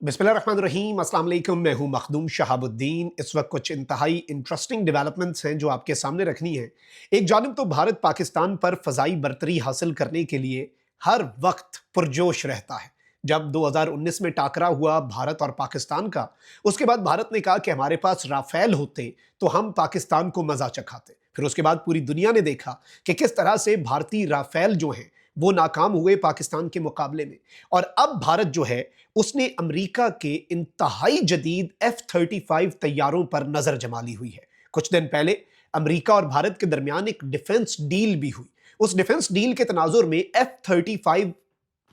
बिस्मिल्लाहिर्रहमानिर्रहीम, अस्सलाम वालेकुम। मैं हूं मखदूम शहाबुद्दीन। इस वक्त कुछ इंतहाई इंटरेस्टिंग डेवलपमेंट्स हैं जो आपके सामने रखनी है। एक जानिब तो भारत पाकिस्तान पर फ़ज़ाई बरतरी हासिल करने के लिए हर वक्त पुरजोश रहता है। जब 2019 में टाकरा हुआ भारत और पाकिस्तान का, उसके बाद भारत ने कहा कि हमारे पास राफेल होते तो हम पाकिस्तान को मज़ा चखाते। फिर उसके बाद पूरी दुनिया ने देखा कि किस तरह से भारतीय राफेल जो हैं वो नाकाम हुए पाकिस्तान के मुकाबले में। और अब भारत जो है उसने अमेरिका के इंतहाई जदीद F-35 तैयारों पर नजर जमा ली हुई है। कुछ दिन पहले अमेरिका और भारत के दरमियान एक डिफेंस डील भी हुई। उस डिफेंस डील के तनाजुर में F-35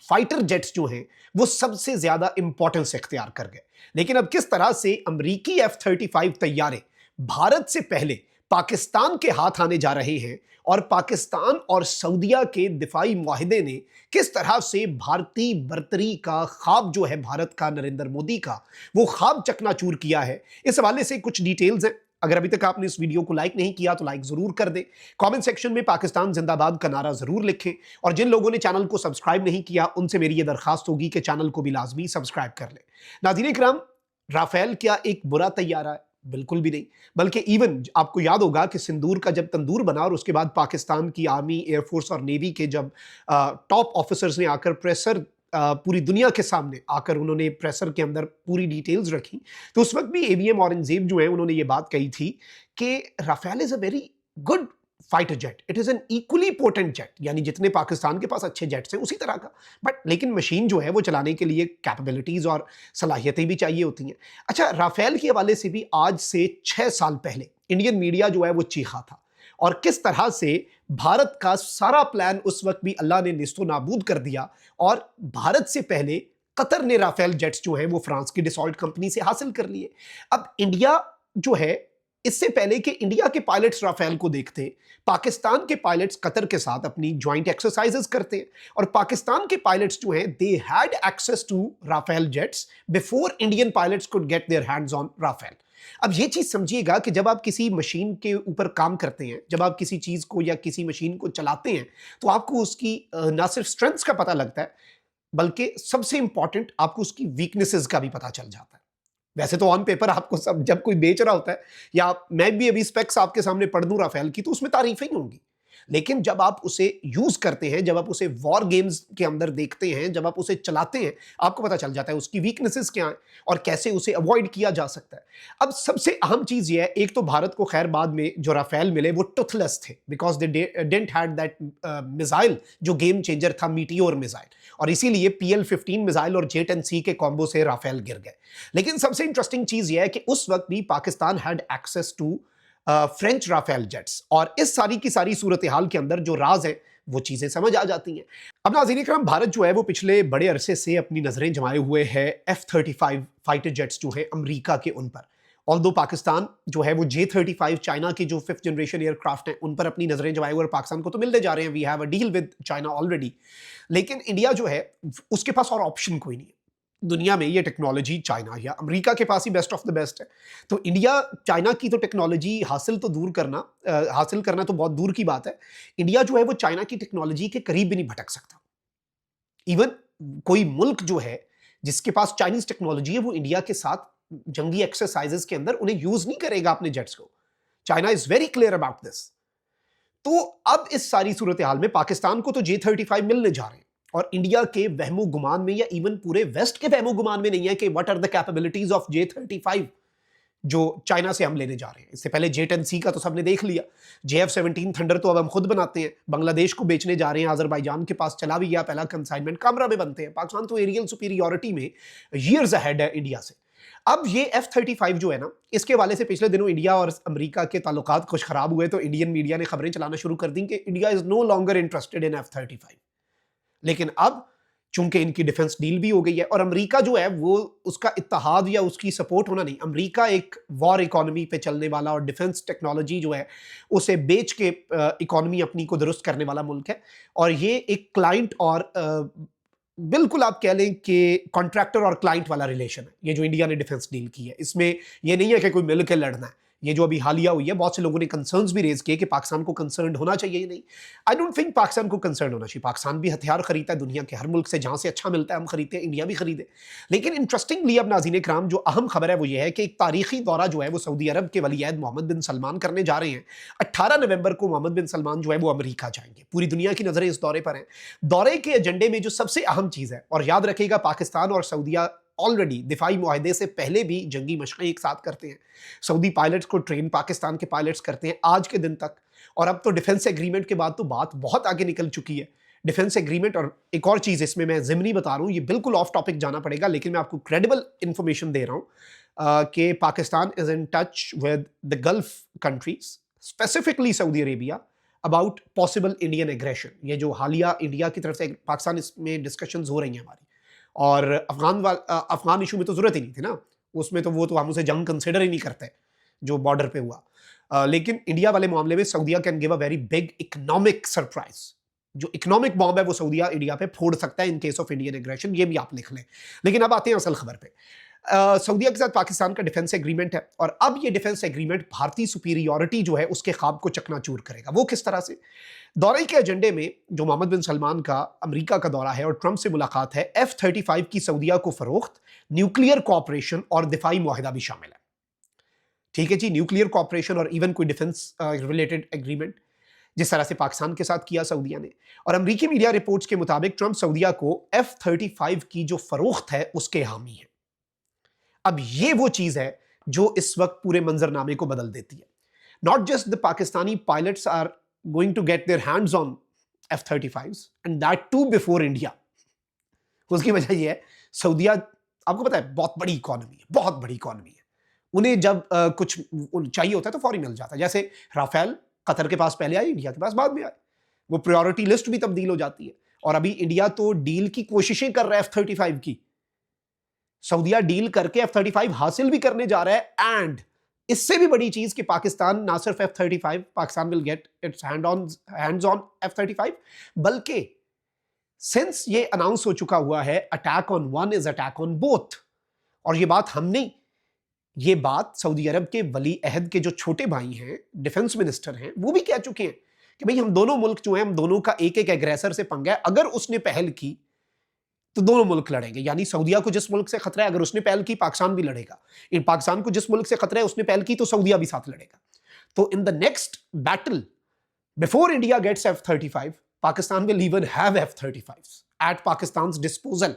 फाइटर जेट्स जो हैं वो सबसे ज्यादा इंपॉर्टेंस इख्तियार कर गए। लेकिन अब किस तरह से अमरीकी F-35 तैयारे भारत से पहले पाकिस्तान के हाथ आने जा रहे हैं और पाकिस्तान और सऊदिया के दिफाई मुआहिदे ने किस तरह से भारतीय बरतरी का ख्वाब जो है भारत का, नरेंद्र मोदी का, वो ख्वाब चकनाचूर किया है, इस हवाले से कुछ डिटेल्स हैं। अगर अभी तक आपने इस वीडियो को लाइक नहीं किया तो लाइक जरूर कर दें। कमेंट सेक्शन में पाकिस्तान जिंदाबाद का नारा जरूर लिखें। और जिन लोगों ने चैनल को सब्सक्राइब नहीं किया उनसे मेरी ये दरखास्त होगी कि चैनल को भी लाजमी सब्सक्राइब कर लें। नाज़रीन इकराम, राफेल क्या एक बुरा तैयारा है? बिल्कुल भी नहीं। बल्कि इवन आपको याद होगा कि सिंदूर का जब तंदूर बना और उसके बाद पाकिस्तान की आर्मी, एयरफोर्स और नेवी के जब टॉप ऑफिसर्स ने आकर प्रेशर पूरी दुनिया के सामने आकर उन्होंने प्रेशर के अंदर पूरी डिटेल्स रखी, तो उस वक्त भी एवीएम औरंगजेब जो है उन्होंने ये बात कही थी कि Rafale is a very good fighter jet, it is an equally potent jet. यानी जितने पाकिस्तान के पास अच्छे जेट्स हैं उसी तरह का, बट लेकिन मशीन जो है वो चलाने के लिए कैपेबिलिटीज और सलाहियतें भी चाहिए होती हैं। अच्छा, राफेल के हवाले से भी आज से 6 साल पहले इंडियन मीडिया जो है वो चीखा था और किस तरह से भारत का सारा प्लान उस वक्त भी अल्लाह ने निस्तो नाबूद कर दिया और भारत से पहले कतर ने राफेल जेट्स जो है वो फ्रांस की डिसॉल्ट कंपनी से हासिल कर लिए। अब इंडिया जो है, इससे पहले कि इंडिया के पायलट्स राफेल को देखते, पाकिस्तान के पायलट्स कतर के साथ अपनी ज्वाइंट एक्सरसाइजेस करते हैं और पाकिस्तान के पायलट्स जो हैं they had access to Rafale jets before Indian pilots could get their hands on Rafale. अब ये चीज समझिएगा कि जब आप किसी मशीन के ऊपर काम करते हैं, जब आप किसी चीज को या किसी मशीन को चलाते हैं, तो आपको उसकी ना सिर्फ स्ट्रेंथ्स का पता लगता है बल्कि सबसे इंपॉर्टेंट आपको उसकी वीकनेसेस का भी पता चल जाता है। वैसे तो ऑन पेपर आपको सब, जब कोई बेच रहा होता है या मैं भी अभी स्पेक्स आपके सामने पढ़ दूं राफेल की, तो उसमें तारीफें ही होंगी। लेकिन जब आप उसे यूज करते हैं, जब आप उसे वॉर गेम्स के अंदर देखते हैं, जब आप उसे चलाते हैं, आपको पता चल जाता है उसकी वीकनेसेस क्या हैं और कैसे उसे अवॉइड किया जा सकता है। अब सबसे अहम चीज ये है, एक तो भारत को खैर बाद में जो राफेल मिले वो टुथलेस थे because they didn't had that missile जो गेम चेंजर था, मीटियोर मिसाइल, और इसीलिए PL-15 मिसाइल और J-10C के कॉम्बो से राफेल गिर गए। लेकिन सबसे इंटरेस्टिंग चीज यह है कि उस वक्त भी Pakistan had access to French Rafale jets और इस सारी की सारी सूरत हाल के अंदर जो राज है वो चीजें समझ आ जाती हैं। अब नाज़रीन इकराम, भारत जो है वो पिछले बड़े अरसे से अपनी नजरें जमाए हुए है F-35 फाइटर जेट्स जो है अमेरिका के उन पर। ऑल्दो पाकिस्तान जो है वो J-35 चाइना के जो 5th जनरेशन एयरक्राफ्ट हैं उन पर अपनी नजरें जमाए हुए और पाकिस्तान को तो मिलते जा रहे हैं, we have a deal with China already. लेकिन इंडिया जो है उसके पास और ऑप्शन कोई नहीं है दुनिया में। ये टेक्नोलॉजी चाइना या अमेरिका के पास ही बेस्ट ऑफ द बेस्ट है। तो इंडिया चाइना की तो टेक्नोलॉजी हासिल करना तो बहुत दूर की बात है। इंडिया जो है वो चाइना की टेक्नोलॉजी के करीब भी नहीं भटक सकता। इवन कोई मुल्क जो है जिसके पास चाइनीज टेक्नोलॉजी है वो इंडिया के साथ जंगी एक्सरसाइजेस के अंदर उन्हें यूज नहीं करेगा अपने जेट्स को। China is very clear about this. तो अब इस सारी सूरत हाल में पाकिस्तान को तो J-35 मिलने जा रहे हैं और इंडिया के वहमो गुमान में या इवन पूरे वेस्ट के वहमो गुमान में नहीं है कि what are the capabilities of J-35 जो चाइना से हम लेने जा रहे हैं। इससे पहले J-10C का तो सबने देख लिया, JF-17 थंडर तो अब हम खुद बनाते हैं, बांग्लादेश को बेचने जा रहे हैं, अजरबैजान के पास चला भी गया पहला कंसाइनमेंट, कामरा में बनते हैं। पाकिस्तान तो एरियल सुपीरियॉरिटी में ईयर्स अहेड है इंडिया से। अब ये F-35 जो है ना, इसके हवाले से पिछले दिनों इंडिया और अमेरिका के ताल्लुकात कुछ खराब हुए तो इंडियन मीडिया ने खबरें चलाना शुरू कर दी कि India is no longer interested in F-35। लेकिन अब चूंकि इनकी डिफेंस डील भी हो गई है और अमेरिका जो है वो उसका इत्तेहाद या उसकी सपोर्ट होना नहीं, अमेरिका एक वॉर इकोनॉमी पे चलने वाला और डिफेंस टेक्नोलॉजी जो है उसे बेच के इकोनॉमी अपनी को दुरुस्त करने वाला मुल्क है। और ये एक क्लाइंट और बिल्कुल आप कह लें कि कॉन्ट्रैक्टर और क्लाइंट वाला रिलेशन है ये जो इंडिया ने डिफेंस डील की है। इसमें ये नहीं है कि कोई मिल के लड़ना है, ये जो अभी हालिया हुई है, बहुत से लोगों ने कंसर्न्स भी रेज किए कि पाकिस्तान को कंसर्न होना चाहिए या नहीं। आई डोंट थिंक पाकिस्तान को कंसर्न होना चाहिए। पाकिस्तान भी हथियार खरीदता है दुनिया के हर मुल्क से, जहां से अच्छा मिलता है हम खरीदते हैं, इंडिया भी खरीदे। लेकिन इंटरेस्टिंगली अब नाज़रीन इकराम, जो अहम खबर है वो ये है कि एक तारीखी दौरा जो है वो सऊदी अरब के वलीअहद मोहम्मद बिन सलमान करने जा रहे हैं। 18 नवंबर को मोहम्मद बिन सलमान जो है वो अमेरिका जाएंगे। पूरी दुनिया की नजरें इस दौरे पर हैं। दौरे के एजेंडे में जो सबसे अहम चीज है, और याद रखिएगा पाकिस्तान और सऊदीया ऑलरेडी दिफाई मुआहदे से पहले भी जंगी मशक़ें एक साथ करते हैं। सऊदी पायलट्स को ट्रेन पाकिस्तान के पायलट्स करते हैं आज के दिन तक। और अब तो डिफेंस एग्रीमेंट के बाद तो बात बहुत आगे निकल चुकी है। डिफेंस एग्रीमेंट, और एक और चीज़ इसमें मैं ज़िमनी बता रहा हूँ, ये बिल्कुल ऑफ टॉपिक जाना पड़ेगा, लेकिन मैं आपको क्रेडिबल इंफॉर्मेशन दे रहा हूँ कि Pakistan is in touch with the gulf countries, specifically Saudi Arabia, about possible Indian aggression. ये जो हालिया इंडिया की तरफ से पाकिस्तान इसमें डिस्कशंस हो रही हैं हमारी। और अफगान इशू में तो ज़रूरत ही नहीं थी ना, उसमें तो वो तो हम उसे जंग कंसिडर ही नहीं करते जो बॉर्डर पे हुआ। लेकिन इंडिया वाले मामले में Saudia can give a very big economic surprise. जो इकोनॉमिक बॉम्ब है वो सऊदिया इंडिया पे फोड़ सकता है in case of Indian aggression, ये भी आप लिख लें। लेकिन अब आते हैं असल खबर पे। सऊदिया के साथ पाकिस्तान का डिफेंस एग्रीमेंट है, और अब ये डिफेंस एग्रीमेंट भारतीय सुपीरियोरिटी जो है उसके ख्वाब को चकनाचूर करेगा। वो किस तरह से? दौरे के एजेंडे में जो मोहम्मद बिन सलमान का अमेरिका का दौरा है और ट्रंप से मुलाकात है, F-35 की सऊदिया को फरोख्त, न्यूक्लियर कॉपरेशन और दिफाई मुआहिदा भी शामिल है। ठीक है जी, न्यूक्लियर कॉपरेशन और इवन कोई डिफेंस रिलेटेड एग्रीमेंट जिस तरह से पाकिस्तान के साथ किया सऊदिया ने। और अमेरिकी मीडिया रिपोर्ट्स के मुताबिक ट्रंप सऊदिया को F-35 की जो फरोख्त है उसके हामी है। अब ये वो चीज है जो इस वक्त पूरे मंजरनामे को बदल देती है। Not just the Pakistani pilots are going to get their hands on F-35s and that too before India. उसकी वजह यह है, सऊदिया आपको पता है बहुत बड़ी इकोनॉमी है, बहुत बड़ी इकोनॉमी है। उन्हें जब कुछ चाहिए होता है तो फौरी मिल जाता है। जैसे राफेल कतर के पास पहले आए, इंडिया के पास बाद में आए। वो प्रायोरिटी लिस्ट भी तब्दील हो जाती है। और अभी इंडिया तो डील की कोशिशें कर रहा है F-35 की। सऊदिया डील करके F-35 हासिल भी करने जा रहा है। एंड इससे भी बड़ी चीज कि पाकिस्तान ना सिर्फ F-35, Pakistan will get it's hands on F-35, बल्कि सिंस ये अनाउंस हो चुका हुआ है, attack on one is attack on both. और ये बात हम नहीं, ये बात सऊदी अरब के वली अहद के जो छोटे भाई हैं, डिफेंस मिनिस्टर हैं, वो भी कह चुके हैं कि भाई हम दोनों मुल्क जो हैं, हम दोनों का एक एक एग्रेसर से पंगा है। अगर उसने पहल की तो दोनों मुल्क लड़ेंगे। यानी सऊदिया को जिस मुल्क से खतरा है, अगर उसने पहल की पाकिस्तान भी लड़ेगा। इन पाकिस्तान को जिस मुल्क से खतरा है उसने पहल की तो सऊदिया भी साथ लड़ेगा। तो in the next battle before India gets F-35, Pakistan will even have F-35s at Pakistan's disposal.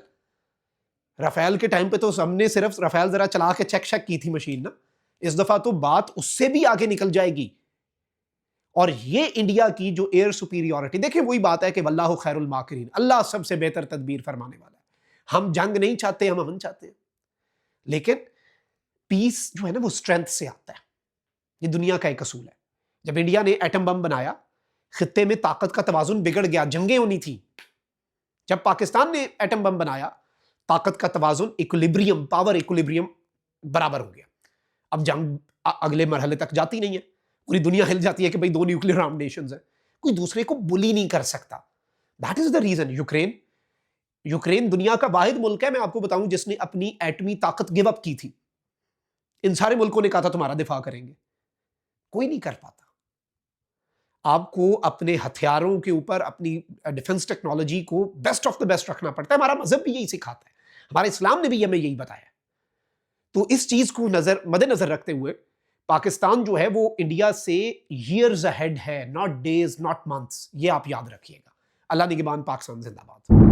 Rafale के टाइम पे तो हमने सिर्फ राफेल जरा चला के चेक की थी मशीन ना। इस दफा तो बात उससे भी आगे निकल जाएगी। और ये इंडिया की जो एयर सुपीरियोरिटी, देखिए वही बात है कि वल्लाहु खैरुल माकिरीन, अल्लाह सबसे बेहतर तदबीर फरमाने वाला है। हम जंग नहीं चाहते, हम अमन चाहते हैं। लेकिन पीस जो है ना वो स्ट्रेंथ से आता है। ये दुनिया का एक असूल है। जब इंडिया ने एटम बम बनाया, खित्ते में ताकत का तवाजुन बिगड़ गया, जंगें होनी थी। जब पाकिस्तान ने एटम बम बनाया, ताकत का तवाजुन, इक्विलिब्रियम, पावर इक्विलिब्रियम बराबर हो गया। अब जंग अगले मरहले तक जाती नहीं है। पूरी दुनिया हिल जाती है कि भाई दो न्यूक्लियर आर्म्ड नेशंस हैं, कोई दूसरे को बुली नहीं कर सकता। That is the reason Ukraine दुनिया का वाहिद मुल्क है, मैं आपको बताऊं, जिसने अपनी एटमी ताकत गिव अप की थी। इन सारे मुल्कों ने कहा था तुम्हारा दिफा करेंगे, कोई नहीं कर पाता। आपको अपने हथियारों के ऊपर अपनी डिफेंस टेक्नोलॉजी को बेस्ट ऑफ द बेस्ट रखना पड़ता है। हमारा मजहब भी यही सिखाता है, हमारे इस्लाम ने भी हमें यही बताया। तो इस चीज को मद्देनजर रखते हुए पाकिस्तान जो है वो इंडिया से ईयर्स अहेड है, नॉट डेज, नॉट मंथ्स। ये आप याद रखिएगा। अल्लाह निगहबान, पाकिस्तान जिंदाबाद।